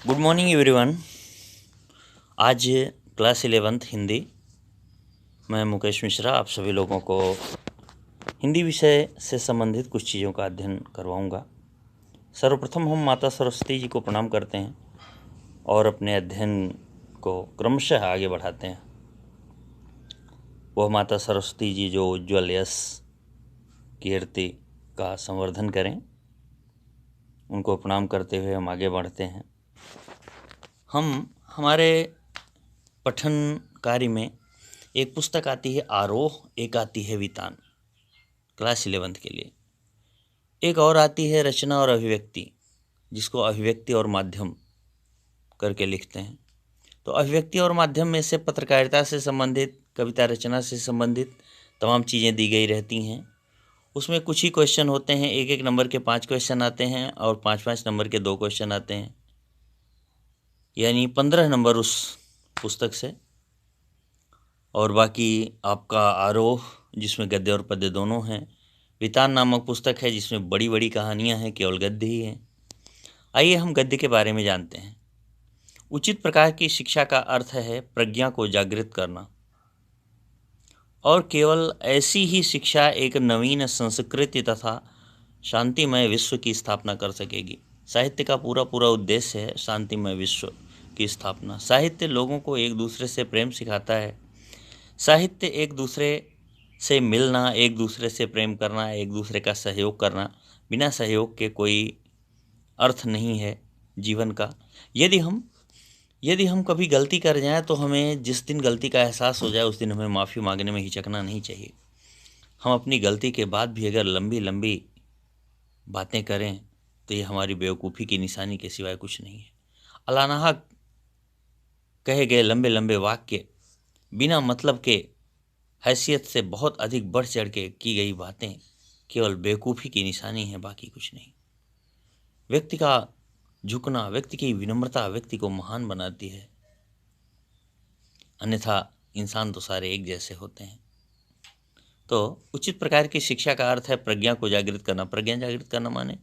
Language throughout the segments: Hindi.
Good morning everyone. आज क्लास 11th हिंदी। मैं मुकेश मिश्रा आप सभी लोगों को हिंदी विषय से संबंधित कुछ चीज़ों का अध्ययन करवाऊंगा। सर्वप्रथम हम माता सरस्वती जी को प्रणाम करते हैं और अपने अध्ययन को क्रमशः आगे बढ़ाते हैं। वह माता सरस्वती जी जो उज्ज्वल यश कीर्ति का संवर्धन करें, उनको प्रणाम करते हुए हम आगे बढ़ते हैं। हम हमारे पठन कार्य में एक पुस्तक आती है आरोह, एक आती है वितान क्लास 11th के लिए। एक और आती है रचना और अभिव्यक्ति, जिसको अभिव्यक्ति और माध्यम करके लिखते हैं। तो अभिव्यक्ति और माध्यम में से पत्रकारिता से संबंधित, कविता रचना से संबंधित तमाम चीज़ें दी गई रहती हैं। उसमें कुछ ही क्वेश्चन होते हैं, एक एक नंबर के 5 क्वेश्चन आते हैं और 5-5 नंबर के 2 क्वेश्चन आते हैं, यानी 15 नंबर उस पुस्तक से। और बाकी आपका आरोह, जिसमें गद्य और पद्य दोनों हैं। वितान नामक पुस्तक है जिसमें बड़ी बड़ी कहानियां हैं, केवल गद्य ही हैं। आइए हम गद्य के बारे में जानते हैं। उचित प्रकार की शिक्षा का अर्थ है प्रज्ञा को जागृत करना, और केवल ऐसी ही शिक्षा एक नवीन संस्कृति तथा शांतिमय विश्व की स्थापना कर सकेगी। साहित्य का पूरा उद्देश्य है शांतिमय विश्व की स्थापना। साहित्य लोगों को एक दूसरे से प्रेम सिखाता है। साहित्य एक दूसरे से मिलना, एक दूसरे से प्रेम करना, एक दूसरे का सहयोग करना। बिना सहयोग के कोई अर्थ नहीं है जीवन का। यदि हम कभी गलती कर जाएं तो हमें जिस दिन गलती का एहसास हो जाए उस दिन हमें माफ़ी मांगने में हिचकना नहीं चाहिए। हम अपनी गलती के बाद भी अगर लंबी लंबी बातें करें तो ये हमारी बेवकूफ़ी की निशानी के सिवाय कुछ नहीं है। अलानाहक कहे गए लंबे लंबे वाक्य, बिना मतलब के, हैसियत से बहुत अधिक बढ़ चढ़ के की गई बातें केवल बेवकूफ़ी की निशानी है, बाकी कुछ नहीं। व्यक्ति का झुकना, व्यक्ति की विनम्रता व्यक्ति को महान बनाती है, अन्यथा इंसान तो सारे एक जैसे होते हैं। तो उचित प्रकार की शिक्षा का अर्थ है प्रज्ञा को जागृत करना। प्रज्ञा जागृत करना माने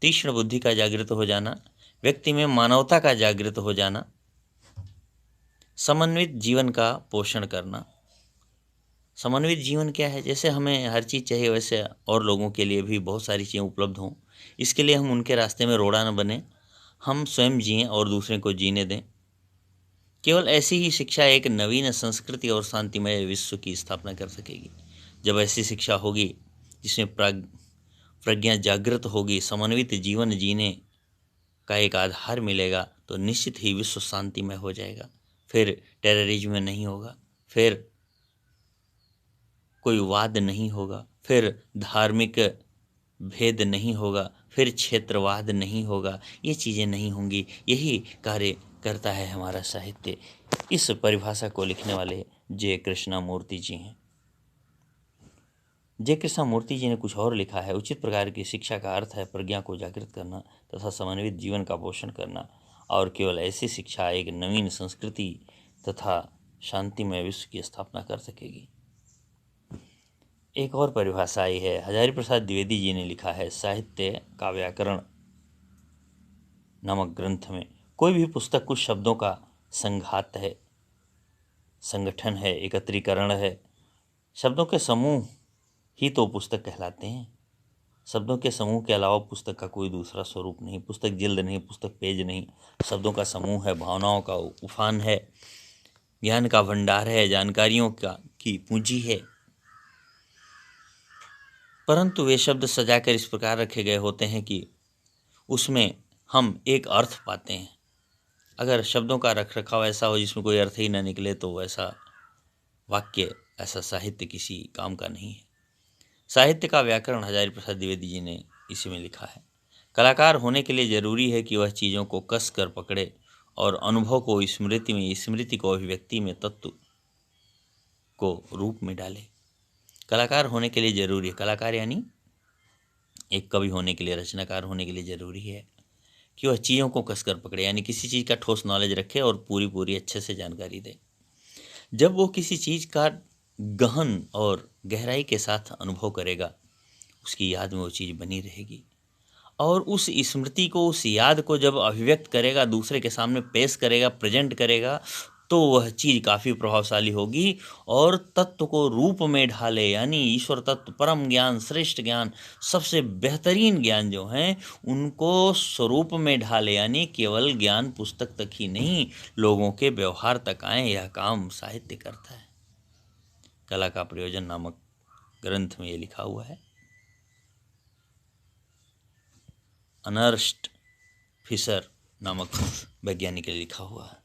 तीक्ष्ण बुद्धि का जागृत हो जाना, व्यक्ति में मानवता का जागृत हो जाना, समन्वित जीवन का पोषण करना। समन्वित जीवन क्या है? जैसे हमें हर चीज़ चाहिए वैसे और लोगों के लिए भी बहुत सारी चीज़ें उपलब्ध हों। इसके लिए हम उनके रास्ते में रोड़ा न बने, हम स्वयं जिएं और दूसरे को जीने दें। केवल ऐसी ही शिक्षा एक नवीन संस्कृति और शांतिमय विश्व की स्थापना कर सकेगी। जब ऐसी शिक्षा होगी जिसमें प्रज्ञा जागृत होगी, समन्वित जीवन जीने का एक आधार मिलेगा, तो निश्चित ही विश्व शांतिमय हो जाएगा। फिर टेररिज्म नहीं होगा, फिर कोई वाद नहीं होगा, फिर धार्मिक भेद नहीं होगा, फिर क्षेत्रवाद नहीं होगा। ये चीज़ें नहीं होंगी। यही कार्य करता है हमारा साहित्य। इस परिभाषा को लिखने वाले जे कृष्णमूर्ति जी हैं। जे कृष्णमूर्ति जी ने कुछ और लिखा है। उचित प्रकार की शिक्षा का अर्थ है प्रज्ञा को जागृत करना तथा समन्वित जीवन का पोषण करना, और केवल ऐसी शिक्षा एक नवीन संस्कृति तथा शांतिमय विश्व की स्थापना कर सकेगी। एक और परिभाषा आई है, हजारी प्रसाद द्विवेदी जी ने लिखा है साहित्य का व्याकरण नामक ग्रंथ में। कोई भी पुस्तक कुछ शब्दों का संघात है, संगठन है, एकत्रीकरण है। शब्दों के समूह ही तो पुस्तक कहलाते हैं। शब्दों के समूह के अलावा पुस्तक का कोई दूसरा स्वरूप नहीं। पुस्तक जिल्द नहीं, पुस्तक पेज नहीं, शब्दों का समूह है, भावनाओं का उफान है, ज्ञान का भंडार है, जानकारियों की पूंजी है। परंतु वे शब्द सजाकर इस प्रकार रखे गए होते हैं कि उसमें हम एक अर्थ पाते हैं। अगर शब्दों का रख रखाव ऐसा हो जिसमें कोई अर्थ ही ना निकले तो वैसा वाक्य, ऐसा साहित्य किसी काम का नहीं है। साहित्य का व्याकरण हजारी प्रसाद द्विवेदी जी ने इसी में लिखा है। कलाकार होने के लिए जरूरी है कि वह चीज़ों को कस कर पकड़े और अनुभव को स्मृति में, स्मृति को अभिव्यक्ति में, तत्व को रूप में डाले। कलाकार होने के लिए जरूरी है, कलाकार यानी एक कवि होने के लिए, रचनाकार होने के लिए जरूरी है कि वह चीज़ों को कसकर पकड़े, यानी किसी चीज़ का ठोस नॉलेज रखे और पूरी अच्छे से जानकारी दे। जब वो किसी चीज़ का गहन और गहराई के साथ अनुभव करेगा, उसकी याद में वो चीज़ बनी रहेगी। और उस स्मृति को, उस याद को जब अभिव्यक्त करेगा, दूसरे के सामने पेश करेगा, प्रेजेंट करेगा, तो वह चीज़ काफ़ी प्रभावशाली होगी और तत्व को रूप में ढाले, यानी ईश्वर तत्व, परम ज्ञान, श्रेष्ठ ज्ञान, सबसे बेहतरीन ज्ञान जो हैं उनको स्वरूप में ढाले, यानी केवल ज्ञान पुस्तक तक ही नहीं, लोगों के व्यवहार तक आए। यह काम साहित्य करता है। कला का प्रयोजन नामक ग्रंथ में ये लिखा हुआ है। अर्नेस्ट फिशर नामक वैज्ञानिक ने लिखा हुआ है।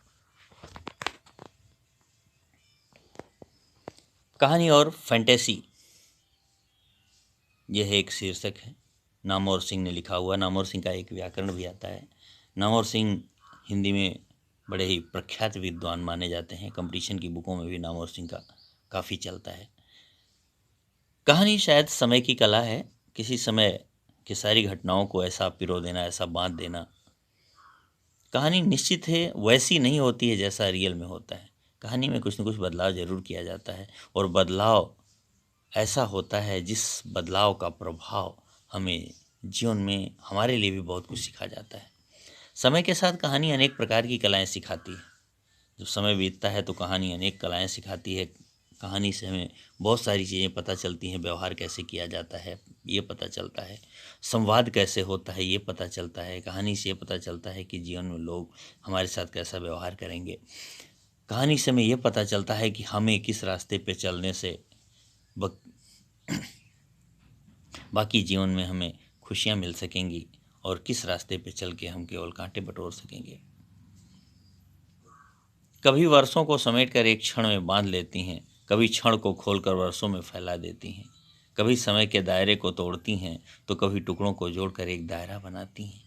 कहानी और फैंटेसी, यह एक शीर्षक है। नामवर सिंह ने लिखा हुआ। नामवर सिंह का एक व्याकरण भी आता है। नामवर सिंह हिंदी में बड़े ही प्रख्यात विद्वान माने जाते हैं। कंपटीशन की बुकों में भी नामवर सिंह का काफ़ी चलता है। कहानी शायद समय की कला है। किसी समय की सारी घटनाओं को ऐसा पिरो देना, ऐसा बांध देना। कहानी निश्चित है वैसी नहीं होती है जैसा रियल में होता है। कहानी में कुछ न कुछ बदलाव जरूर किया जाता है और बदलाव ऐसा होता है जिस बदलाव का प्रभाव हमें जीवन में हमारे लिए भी बहुत कुछ सिखा जाता है। समय के साथ कहानी अनेक प्रकार की कलाएं सिखाती है। जब समय बीतता है तो कहानी अनेक कलाएं सिखाती है। कहानी से हमें बहुत सारी चीज़ें पता चलती हैं। व्यवहार कैसे किया जाता है ये पता चलता है, संवाद कैसे होता है ये पता चलता है। कहानी से ये पता चलता है कि जीवन में लोग हमारे साथ कैसा व्यवहार करेंगे। कहानी से हमें ये पता चलता है कि हमें किस रास्ते पे चलने से बाकी जीवन में हमें खुशियाँ मिल सकेंगी और किस रास्ते पे चल के हम केवल कांटे बटोर सकेंगे। कभी वर्षों को समेटकर एक क्षण में बांध लेती हैं, कभी क्षण को खोलकर वर्षों में फैला देती हैं। कभी समय के दायरे को तोड़ती हैं तो कभी टुकड़ों को जोड़कर एक दायरा बनाती हैं।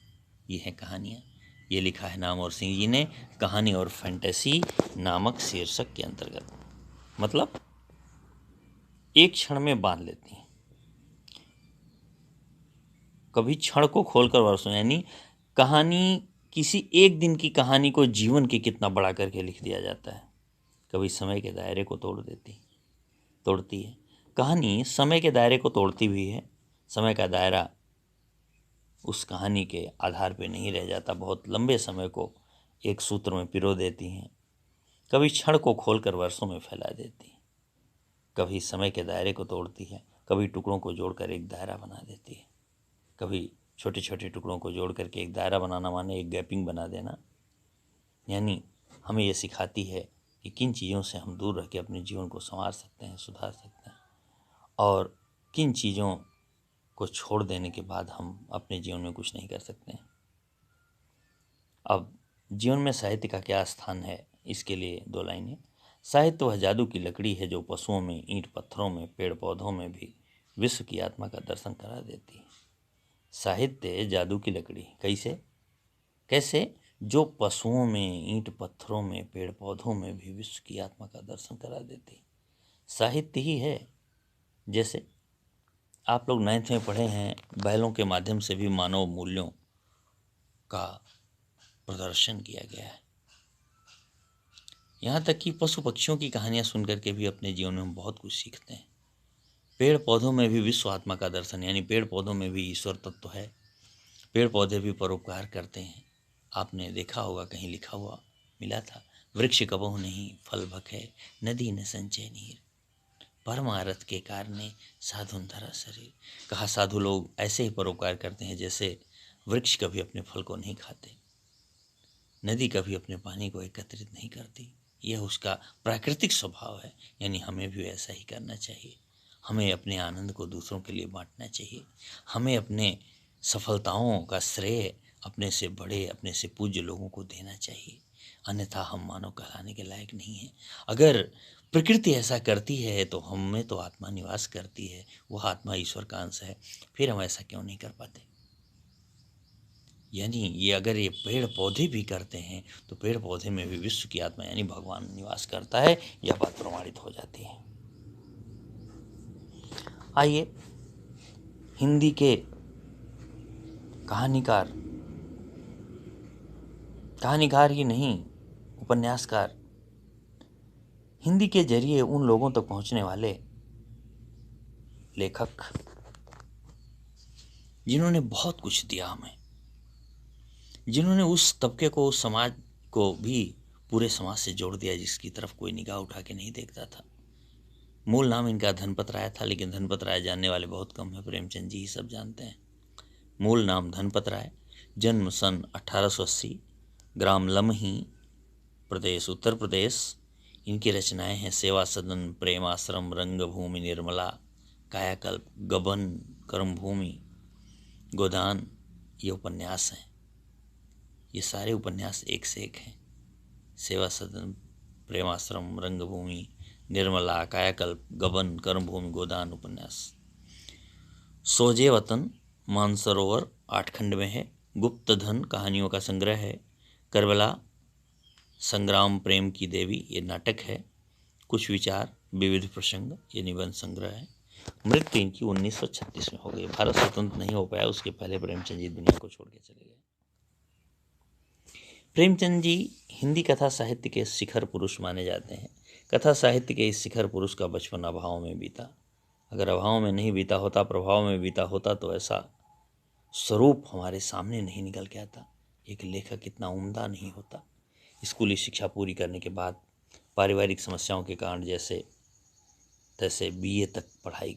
ये हैं कहानियाँ। ये लिखा है नामवर सिंह जी ने कहानी और फैंटेसी नामक शीर्षक के अंतर्गत। मतलब एक क्षण में बांध लेती हैं, कभी क्षण को खोलकर वर्षों, यानी कहानी किसी एक दिन की कहानी को जीवन के कितना बड़ा करके लिख दिया जाता है। कभी समय के दायरे को तोड़ती है। कहानी समय के दायरे को तोड़ती भी है। समय का दायरा उस कहानी के आधार पे नहीं रह जाता, बहुत लंबे समय को एक सूत्र में पिरो देती हैं। कभी क्षण को खोलकर वर्षों में फैला देती है। कभी समय के दायरे को तोड़ती है, कभी टुकड़ों को जोड़कर एक दायरा बना देती है। कभी छोटे छोटे टुकड़ों को जोड़ करके एक दायरा बनाना माने एक गैपिंग बना देना। यानी हमें ये सिखाती है कि किन चीज़ों से हम दूर रह के अपने जीवन को संवार सकते हैं, सुधार सकते हैं, और किन चीज़ों को छोड़ देने के बाद हम अपने जीवन में कुछ नहीं कर सकते हैं। अब जीवन में साहित्य का क्या स्थान है, इसके लिए दो लाइनें। साहित्य वह जादू की लकड़ी है जो पशुओं में, ईंट पत्थरों में, पेड़ पौधों में भी विश्व की आत्मा का दर्शन करा देती है। साहित्य जादू की लकड़ी, कैसे? जो पशुओं में, ईंट पत्थरों में, पेड़ पौधों में भी विश्व की आत्मा का दर्शन करा देती है। साहित्य ही है। जैसे आप लोग 9th में पढ़े हैं, बैलों के माध्यम से भी मानव मूल्यों का प्रदर्शन किया गया है। यहाँ तक कि पशु पक्षियों की कहानियाँ सुन करके भी अपने जीवन में हम बहुत कुछ सीखते हैं। पेड़ पौधों में भी विश्व आत्मा का दर्शन, यानी पेड़ पौधों में भी ईश्वर तत्व है। पेड़ पौधे भी परोपकार करते हैं। आपने देखा होगा, कहीं लिखा हुआ मिला था, वृक्ष कबहु नहीं फल भखे, नदी न संचय नीर, परमारथ के कारणे साधुन धरा शरीर। कहा साधु लोग ऐसे ही परोपकार करते हैं जैसे वृक्ष कभी अपने फल को नहीं खाते, नदी कभी अपने पानी को एकत्रित नहीं करती। यह उसका प्राकृतिक स्वभाव है। यानी हमें भी ऐसा ही करना चाहिए। हमें अपने आनंद को दूसरों के लिए बांटना चाहिए। हमें अपने सफलताओं का श्रेय अपने से बड़े, अपने से पूज्य लोगों को देना चाहिए, अन्यथा हम मानव कहलाने के लायक नहीं हैं। अगर प्रकृति ऐसा करती है तो हम में तो आत्मा निवास करती है, वह आत्मा ईश्वर का अंश है, फिर हम ऐसा क्यों नहीं कर पाते? यानी ये अगर ये पेड़ पौधे भी करते हैं तो पेड़ पौधे में भी विश्व की आत्मा यानी भगवान निवास करता है, यह बात प्रमाणित हो जाती है। आइए हिंदी के कहानीकार ही नहीं, उपन्यासकार, हिंदी के जरिए उन लोगों तक पहुंचने वाले लेखक जिन्होंने बहुत कुछ दिया हमें, जिन्होंने उस तबके को, उस समाज को भी पूरे समाज से जोड़ दिया जिसकी तरफ कोई निगाह उठा के नहीं देखता था। मूल नाम इनका धनपत राय था, लेकिन धनपत राय जानने वाले बहुत कम हैं, प्रेमचंद जी ही सब जानते हैं। मूल नाम धनपत राय, जन्म सन 1880, ग्राम लमही, प्रदेश उत्तर प्रदेश। इनकी रचनाएं हैं सेवा सदन, प्रेम आश्रम, रंगभूमि निर्मला, कायाकल्प, गबन, कर्मभूमि, गोदान। ये उपन्यास हैं। ये सारे उपन्यास एक से एक हैं। सेवा सदन, प्रेमाश्रम, रंगभूमि निर्मला, कायाकल्प, गबन, कर्मभूमि, गोदान उपन्यास। सोजे वतन, मानसरोवर 8 खंड में है। गुप्त धन कहानियों का संग्रह है। करबला, संग्राम प्रेम की देवी, ये नाटक है। कुछ विचार, विविध प्रसंग, ये निबंध संग्रह है। मृत्यु इनकी 1936 में हो गई। भारत स्वतंत्र नहीं हो पाया, उसके पहले प्रेमचंद जी दुनिया को छोड़ के चले गए। प्रेमचंद जी हिंदी कथा साहित्य के शिखर पुरुष माने जाते हैं। कथा साहित्य के इस शिखर पुरुष का बचपन अभाव में बीता। अगर अभाव में नहीं बीता होता, प्रभाव में बीता होता, तो ऐसा स्वरूप हमारे सामने नहीं निकल के आता। एक लेखक इतना उम्दा नहीं होता। स्कूली शिक्षा पूरी करने के बाद पारिवारिक समस्याओं के कारण जैसे तैसे बीए तक पढ़ाई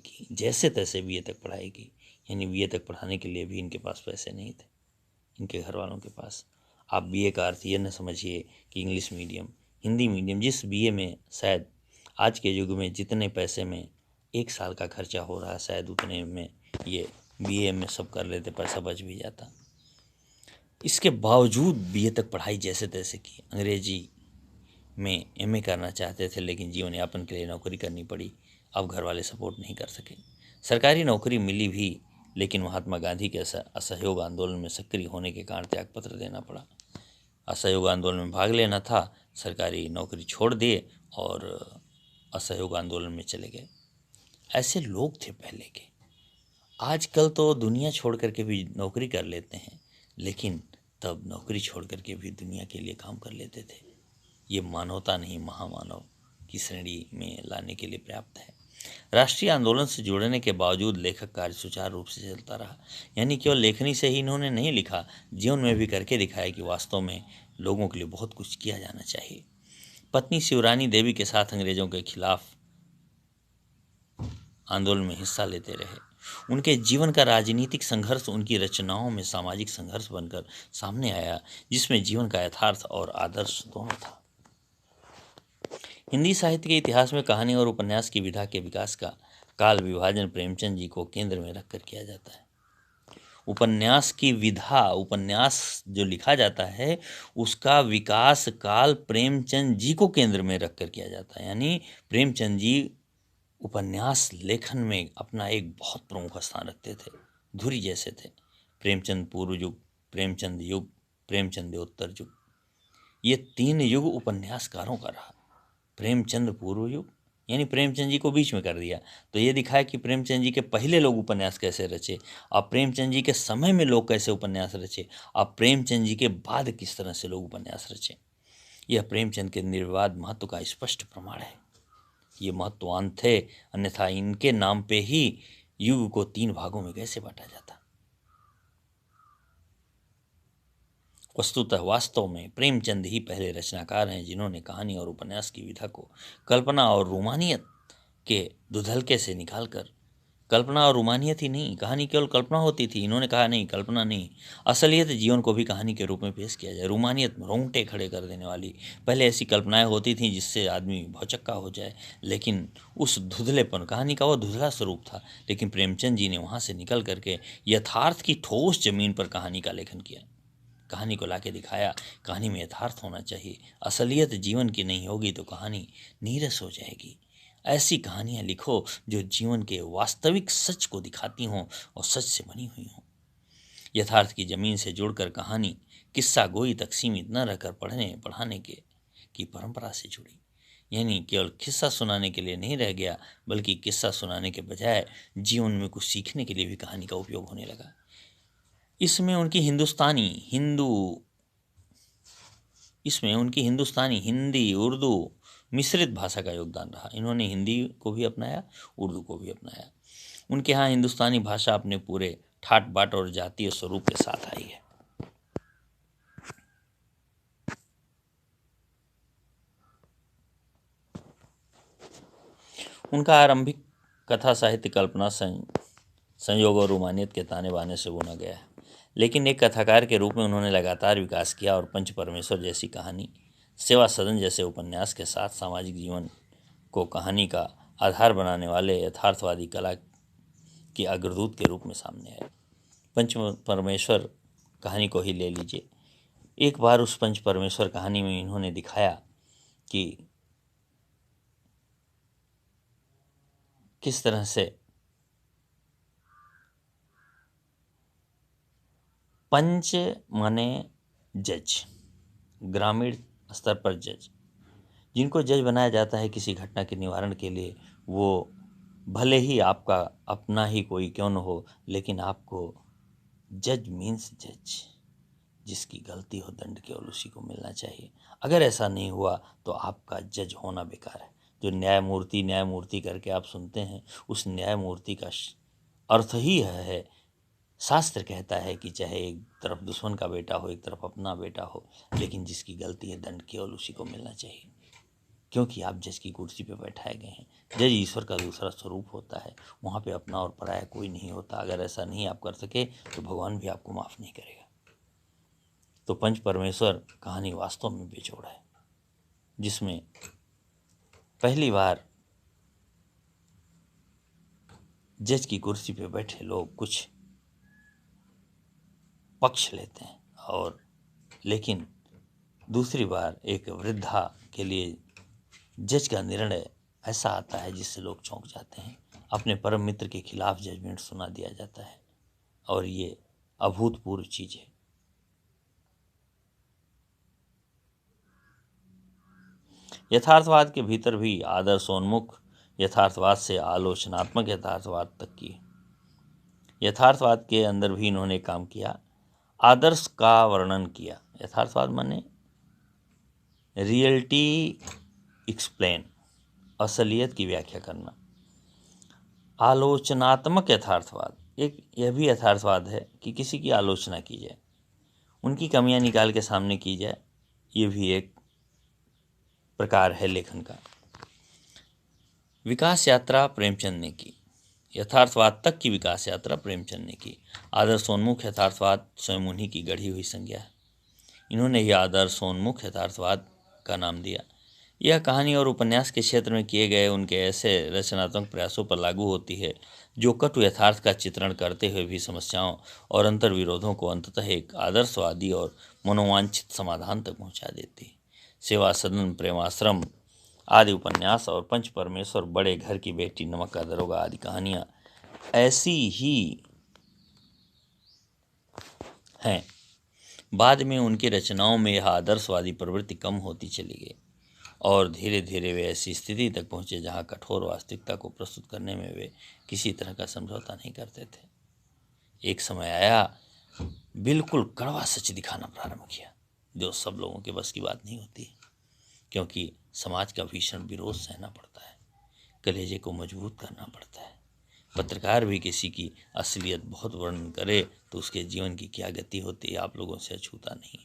की, यानी बीए तक पढ़ाने के लिए भी इनके पास पैसे नहीं थे, इनके घर वालों के पास। आप बीए का अर्थ ये न समझिए कि इंग्लिश मीडियम, हिंदी मीडियम। जिस बीए में शायद आज के युग में जितने पैसे में 1 साल का खर्चा हो रहा है, शायद उतने में ये बीए में सब कर लेते, पैसा बच भी जाता। इसके बावजूद बीए तक पढ़ाई जैसे तैसे की। अंग्रेजी में एमए करना चाहते थे, लेकिन जीवन यापन के लिए नौकरी करनी पड़ी। अब घर वाले सपोर्ट नहीं कर सके। सरकारी नौकरी मिली भी, लेकिन महात्मा गांधी के असहयोग आंदोलन में सक्रिय होने के कारण त्यागपत्र देना पड़ा। असहयोग आंदोलन में भाग लेना था, सरकारी नौकरी छोड़ दिए और असहयोग आंदोलन में चले गए। ऐसे लोग थे पहले के। आजकल तो दुनिया छोड़ करके भी नौकरी कर लेते हैं, लेकिन तब नौकरी छोड़ करके भी दुनिया के लिए काम कर लेते थे। ये मानवता नहीं, महामानव की श्रेणी में लाने के लिए पर्याप्त है। राष्ट्रीय आंदोलन से जुड़ने के बावजूद लेखक कार्य सुचारू रूप से चलता रहा। यानी केवल लेखनी से ही इन्होंने नहीं लिखा, जीवन में भी करके दिखाया कि वास्तव में लोगों के लिए बहुत कुछ किया जाना चाहिए। पत्नी शिवरानी देवी के साथ अंग्रेजों के खिलाफ आंदोलन में हिस्सा लेते रहे। उनके जीवन का राजनीतिक संघर्ष उनकी रचनाओं में सामाजिक संघर्ष बनकर सामने आया, जिसमें जीवन का यथार्थ और आदर्श दोनों था। हिंदी साहित्य के इतिहास में कहानी और उपन्यास की विधा के विकास का काल विभाजन प्रेमचंद जी को केंद्र में रखकर किया जाता है। उपन्यास की विधा, उपन्यास जो लिखा जाता है उसका विकास काल प्रेमचंद जी को केंद्र में रखकर किया जाता है। यानी प्रेमचंद जी उपन्यास लेखन में अपना एक बहुत प्रमुख स्थान रखते थे, धुरी जैसे थे। प्रेमचंद पूर्व युग, प्रेमचंद युग, प्रेमचंदोत्तर युग, ये 3 युग उपन्यासकारों का रहा। प्रेमचंद पूर्व युग यानी प्रेमचंद जी को बीच में कर दिया, तो ये दिखाया कि प्रेमचंद जी के पहले लोग उपन्यास कैसे रचे, अब प्रेमचंद जी के समय में लोग कैसे उपन्यास रचे, अब प्रेमचंद जी के बाद किस तरह से लोग उपन्यास रचे। यह प्रेमचंद के निर्विवाद महत्व का स्पष्ट प्रमाण है। ये महत्ववान थे, अन्यथा इनके नाम पे ही युग को 3 भागों में कैसे बांटा जाता। वस्तुतः वास्तव में प्रेमचंद ही पहले रचनाकार हैं जिन्होंने कहानी और उपन्यास की विधा को कल्पना और रोमानियत के दुधलके से निकालकर, कल्पना और रोमानियत ही नहीं, कहानी केवल कल्पना होती थी, इन्होंने कहा नहीं, कल्पना नहीं, असलियत जीवन को भी कहानी के रूप में पेश किया जाए। रोमानियत, रोंगटे खड़े कर देने वाली। पहले ऐसी कल्पनाएं होती थीं जिससे आदमी भौचक्का हो जाए, लेकिन उस धुंधलेपन, कहानी का वो धुंधला स्वरूप था, लेकिन प्रेमचंद जी ने वहाँ से निकल करके यथार्थ की ठोस जमीन पर कहानी का लेखन किया, कहानी को लाके दिखाया। कहानी में यथार्थ होना चाहिए, असलियत जीवन की नहीं होगी तो कहानी नीरस हो जाएगी। ऐसी कहानियाँ लिखो जो जीवन के वास्तविक सच को दिखाती हों और सच से बनी हुई हों। यथार्थ की जमीन से जुड़कर कहानी किस्सा गोई तक सीमित न रहकर पढ़ने पढ़ाने की परंपरा से जुड़ी। यानी केवल किस्सा सुनाने के लिए नहीं रह गया, बल्कि किस्सा सुनाने के बजाय जीवन में कुछ सीखने के लिए भी कहानी का उपयोग होने लगा। इसमें उनकी हिंदुस्तानी, हिंदी, उर्दू मिश्रित भाषा का योगदान रहा। इन्होंने हिंदी को भी अपनाया, उर्दू को भी अपनाया। उनके यहाँ हिंदुस्तानी भाषा अपने पूरे ठाट बाट और जातीय स्वरूप के साथ आई है। उनका आरंभिक कथा साहित्य कल्पना संयोग और रूमानियत के ताने बाने से बुना गया है, लेकिन एक कथाकार के रूप में उन्होंने लगातार विकास किया और पंच परमेश्वर जैसी कहानी, सेवा सदन जैसे उपन्यास के साथ सामाजिक जीवन को कहानी का आधार बनाने वाले यथार्थवादी कला के अग्रदूत के रूप में सामने आए। पंच परमेश्वर कहानी को ही ले लीजिए। एक बार उस पंच परमेश्वर कहानी में इन्होंने दिखाया कि किस तरह से पंच माने जज, ग्रामीण स्तर पर जज, जिनको जज बनाया जाता है किसी घटना के निवारण के लिए, वो भले ही आपका अपना ही कोई क्यों न हो, लेकिन आपको जज मीन्स जज, जिसकी गलती हो दंड केवल उसी को मिलना चाहिए। अगर ऐसा नहीं हुआ तो आपका जज होना बेकार है। जो न्यायमूर्ति करके आप सुनते हैं, उस न्यायमूर्ति का अर्थ ही है, शास्त्र कहता है कि चाहे एक तरफ दुश्मन का बेटा हो, एक तरफ अपना बेटा हो, लेकिन जिसकी गलती है दंड केवल उसी को मिलना चाहिए, क्योंकि आप जज की कुर्सी पे बैठाए गए हैं। जज ईश्वर का दूसरा स्वरूप होता है, वहाँ पे अपना और पराया कोई नहीं होता। अगर ऐसा नहीं आप कर सके तो भगवान भी आपको माफ़ नहीं करेगा। तो पंच परमेश्वर कहानी वास्तव में बेजोड़ है, जिसमें पहली बार जज की कुर्सी पे बैठे लोग कुछ पक्ष लेते हैं, और लेकिन दूसरी बार एक वृद्धा के लिए जज का निर्णय ऐसा आता है जिससे लोग चौंक जाते हैं। अपने परम मित्र के खिलाफ जजमेंट सुना दिया जाता है, और ये अभूतपूर्व चीज है। यथार्थवाद के भीतर भी आदर्शोन्मुख यथार्थवाद से आलोचनात्मक यथार्थवाद तक की, यथार्थवाद के अंदर भी इन्होंने काम किया। आदर्श का वर्णन किया। यथार्थवाद माने रियलिटी एक्सप्लेन, असलियत की व्याख्या करना। आलोचनात्मक यथार्थवाद, एक यह भी यथार्थवाद है कि किसी की आलोचना की जाए, उनकी कमियां निकाल के सामने की जाए, ये भी एक प्रकार है लेखन का। विकास यात्रा प्रेमचंद ने की, यथार्थवाद तक की विकास यात्रा प्रेमचंद ने की। आदर्शोन्मुख यथार्थवाद स्वयं उन्हीं की गढ़ी हुई संज्ञा है। इन्होंने ही आदर्शोन्मुख यथार्थवाद का नाम दिया। यह कहानी और उपन्यास के क्षेत्र में किए गए उनके ऐसे रचनात्मक प्रयासों पर लागू होती है जो कटु यथार्थ का चित्रण करते हुए भी समस्याओं और अंतर्विरोधों को अंततः एक आदर्शवादी और मनोवांछित समाधान तक पहुंचा देती है। सेवा सदन, प्रेमाश्रम आदि उपन्यास और पंच परमेश्वर, बड़े घर की बेटी, नमक का दरोगा आदि कहानियां ऐसी ही हैं। बाद में उनकी रचनाओं में यह आदर्शवादी प्रवृत्ति कम होती चली गई और धीरे धीरे वे ऐसी स्थिति तक पहुंचे जहां कठोर वास्तविकता को प्रस्तुत करने में वे किसी तरह का समझौता नहीं करते थे। एक समय आया, बिल्कुल कड़वा सच दिखाना प्रारंभ किया, जो सब लोगों के बस की बात नहीं होती, क्योंकि समाज का भीषण विरोध सहना पड़ता है, कलेजे को मजबूत करना पड़ता है। पत्रकार भी किसी की असलियत बहुत वर्णन करे तो उसके जीवन की क्या गति होती है आप लोगों से अछूता नहीं।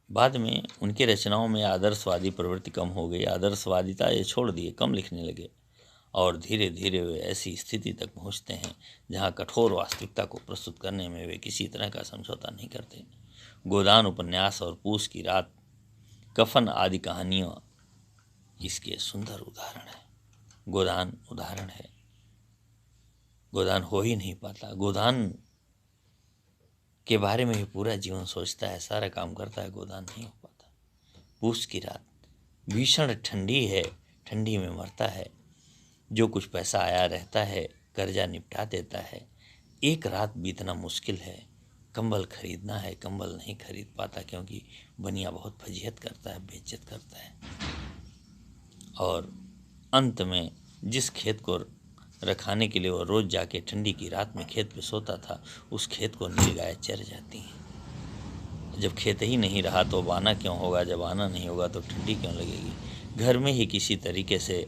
बाद में उनकी रचनाओं में आदर्शवादी प्रवृत्ति कम हो गई, आदर्शवादिता ये छोड़ दिए, कम लिखने लगे और धीरे धीरे वे ऐसी स्थिति तक पहुंचते हैं जहां कठोर वास्तविकता को प्रस्तुत करने में वे किसी तरह का समझौता नहीं करते। गोदान उपन्यास और पूस की रात, कफन आदि कहानियां इसके सुंदर उदाहरण है। गोदान उदाहरण है। गोदान हो ही नहीं पाता, गोदान के बारे में ही पूरा जीवन सोचता है, सारा काम करता है, गोदान नहीं हो पाता। पूस की रात, भीषण ठंडी है, ठंडी में मरता है, जो कुछ पैसा आया रहता है कर्जा निपटा देता है। एक रात बीतना मुश्किल है, कंबल खरीदना है, कंबल नहीं खरीद पाता क्योंकि बनिया बहुत फजीहत करता है, बेइज्जत करता है। और अंत में जिस खेत को रखाने के लिए वो रोज जाके ठंडी की रात में खेत पे सोता था, उस खेत को नीलगाय चर जाती हैं। जब खेत ही नहीं रहा तो आना क्यों होगा, जब आना नहीं होगा तो ठंडी क्यों लगेगी। घर में ही किसी तरीके से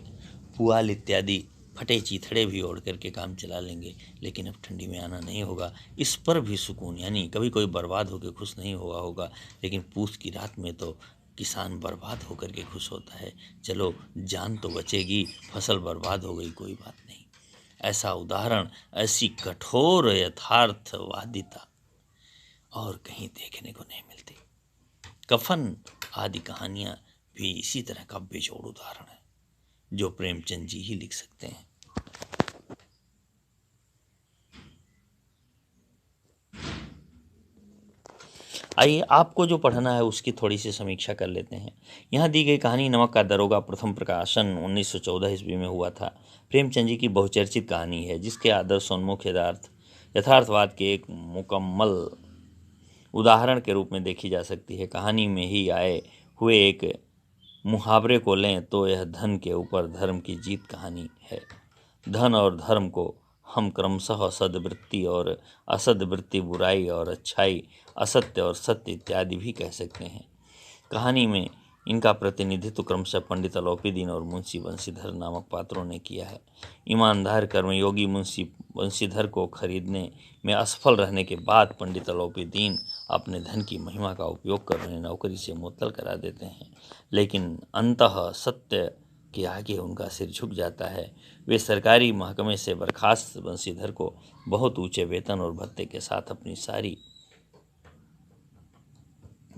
पुआल इत्यादि फटे चीथड़े भी ओढ़ करके काम चला लेंगे, लेकिन अब ठंडी में आना नहीं होगा। इस पर भी सुकून, यानी कभी कोई बर्बाद होकर खुश नहीं हुआ होगा, लेकिन पूस की रात में तो किसान बर्बाद होकर के खुश होता है। चलो जान तो बचेगी, फसल बर्बाद हो गई कोई बात नहीं। ऐसा उदाहरण, ऐसी कठोर यथार्थवादिता और कहीं देखने को नहीं मिलती। कफन आदि कहानियां भी इसी तरह का बेजोड़ उदाहरण है, जो प्रेमचंद जी ही लिख सकते हैं। आइए आपको जो पढ़ना है उसकी थोड़ी सी समीक्षा कर लेते हैं। यहाँ दी गई कहानी नमक का दरोगा प्रथम प्रकाशन 1914 ईस्वी में हुआ था। प्रेमचंद जी की बहुचर्चित कहानी है, जिसके आदर्शोन्मुख यथार्थवाद के एक मुकम्मल उदाहरण के रूप में देखी जा सकती है। कहानी में ही आए हुए एक मुहावरे को लें तो यह धन के ऊपर धर्म की जीत कहानी है। धन और धर्म को हम क्रमशः सद्वृत्ति और असद्वृत्ति, बुराई और अच्छाई, असत्य और सत्य इत्यादि भी कह सकते हैं। कहानी में इनका प्रतिनिधित्व क्रमशः पंडित अलौपीदीन और मुंशी बंशीधर नामक पात्रों ने किया है। ईमानदार कर्मयोगी मुंशी बंशीधर को खरीदने में असफल रहने के बाद पंडित अलौपीदीन अपने धन की महिमा का उपयोग कर उन्हें नौकरी से मुअत्तल करा देते हैं, लेकिन अंततः सत्य के आगे उनका सिर झुक जाता है। वे सरकारी महकमे से बर्खास्त बंशीधर को बहुत ऊंचे वेतन और भत्ते के साथ अपनी सारी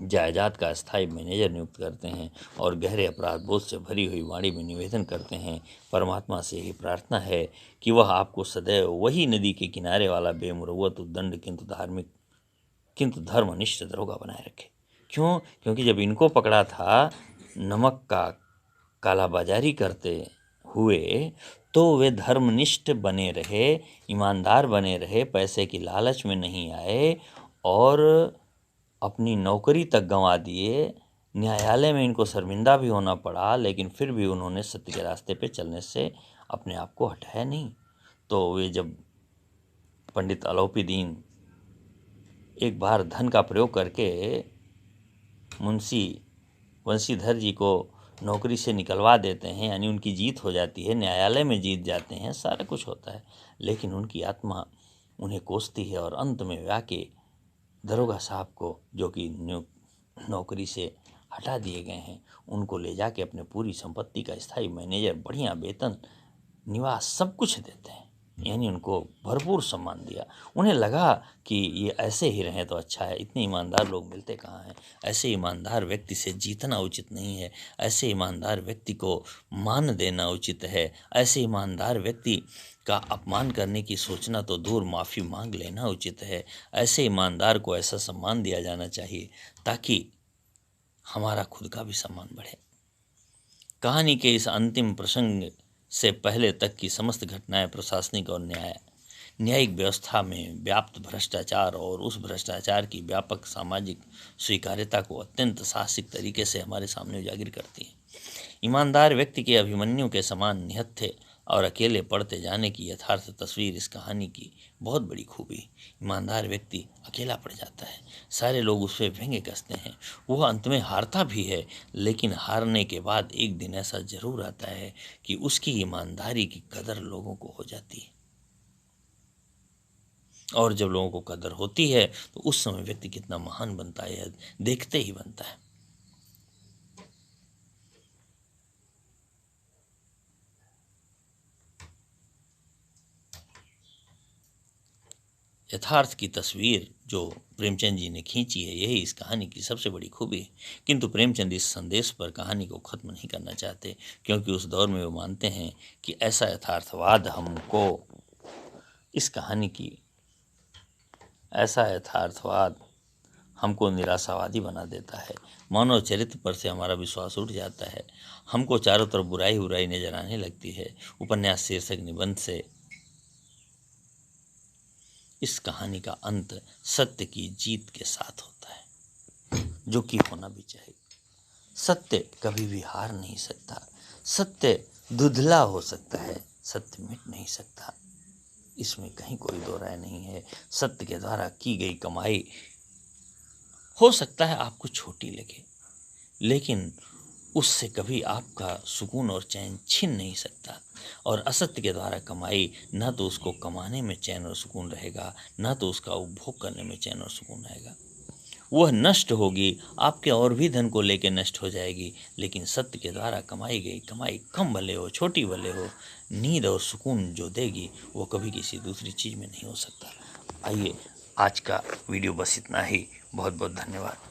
जायदाद का स्थायी मैनेजर नियुक्त करते हैं और गहरे अपराध बोध से भरी हुई वाणी में निवेदन करते हैं, परमात्मा से यही प्रार्थना है कि वह आपको सदैव वही नदी के किनारे वाला बेमुरव्वत उद्दंड किंतु धर्मनिष्ठ दरोगा बनाए रखे। क्यों? क्योंकि जब इनको पकड़ा था नमक का कालाबाजारी करते हुए, तो वे धर्मनिष्ठ बने रहे, ईमानदार बने रहे, पैसे की लालच में नहीं आए और अपनी नौकरी तक गंवा दिए। न्यायालय में इनको शर्मिंदा भी होना पड़ा, लेकिन फिर भी उन्होंने सत्य के रास्ते पे चलने से अपने आप को हटाया नहीं। तो वे जब पंडित अलौपीदीन एक बार धन का प्रयोग करके मुंशी बंशीधर जी को नौकरी से निकलवा देते हैं, यानी उनकी जीत हो जाती है, न्यायालय में जीत जाते हैं, सारा कुछ होता है, लेकिन उनकी आत्मा उन्हें कोसती है और अंत में वे आके दरोगा साहब को, जो कि नौकरी से हटा दिए गए हैं, उनको ले जाके अपने पूरी संपत्ति का स्थायी मैनेजर, बढ़िया वेतन, निवास, सब कुछ देते हैं, यानी उनको भरपूर सम्मान दिया। उन्हें लगा कि ये ऐसे ही रहें तो अच्छा है, इतने ईमानदार लोग मिलते कहाँ हैं, ऐसे ईमानदार व्यक्ति से जीतना उचित नहीं है, ऐसे ईमानदार व्यक्ति को मान देना उचित है, ऐसे ईमानदार व्यक्ति का अपमान करने की सोचना तो दूर, माफ़ी मांग लेना उचित है। ऐसे ईमानदार को ऐसा सम्मान दिया जाना चाहिए ताकि हमारा खुद का भी सम्मान बढ़े। कहानी के इस अंतिम प्रसंग से पहले तक की समस्त घटनाएं प्रशासनिक और न्यायिक व्यवस्था में व्याप्त भ्रष्टाचार और उस भ्रष्टाचार की व्यापक सामाजिक स्वीकार्यता को अत्यंत साहसिक तरीके से हमारे सामने उजागर करती हैं। ईमानदार व्यक्ति के अभिमन्यु के समान निहत्थे और अकेले पड़ते जाने की यथार्थ तस्वीर इस कहानी की बहुत बड़ी खूबी। ईमानदार व्यक्ति अकेला पड़ जाता है, सारे लोग उस पर व्यंग्य कसते हैं, वह अंत में हारता भी है, लेकिन हारने के बाद एक दिन ऐसा जरूर आता है कि उसकी ईमानदारी की कदर लोगों को हो जाती है, और जब लोगों को कदर होती है तो उस समय व्यक्ति कितना महान बनता है, देखते ही बनता है। यथार्थ की तस्वीर जो प्रेमचंद जी ने खींची है, यही इस कहानी की सबसे बड़ी खूबी है। किंतु प्रेमचंद इस संदेश पर कहानी को ख़त्म नहीं करना चाहते, क्योंकि उस दौर में वो मानते हैं कि ऐसा यथार्थवाद हमको निराशावादी बना देता है। मानव चरित्र पर से हमारा विश्वास उठ जाता है, हमको चारों तरफ बुराई नजर आने लगती है। उपन्यास शीर्षक निबंध से इस कहानी का अंत सत्य की जीत के साथ होता है, जो कि होना भी चाहिए। सत्य कभी भी हार नहीं सकता, सत्य धुंधला हो सकता है, सत्य मिट नहीं सकता, इसमें कहीं कोई दो राय नहीं है। सत्य के द्वारा की गई कमाई हो सकता है आपको छोटी लगे, लेकिन उससे कभी आपका सुकून और चैन छीन नहीं सकता। और असत्य के द्वारा कमाई ना तो उसको कमाने में चैन और सुकून रहेगा, ना तो उसका उपभोग करने में चैन और सुकून रहेगा। वह नष्ट होगी, आपके और भी धन को लेकर नष्ट हो जाएगी। लेकिन सत्य के द्वारा कमाई गई कमाई, कम भले हो छोटी भले हो, नींद और सुकून जो देगी वो कभी किसी दूसरी चीज़ में नहीं हो सकता। आइए, आज का वीडियो बस इतना ही। बहुत बहुत धन्यवाद।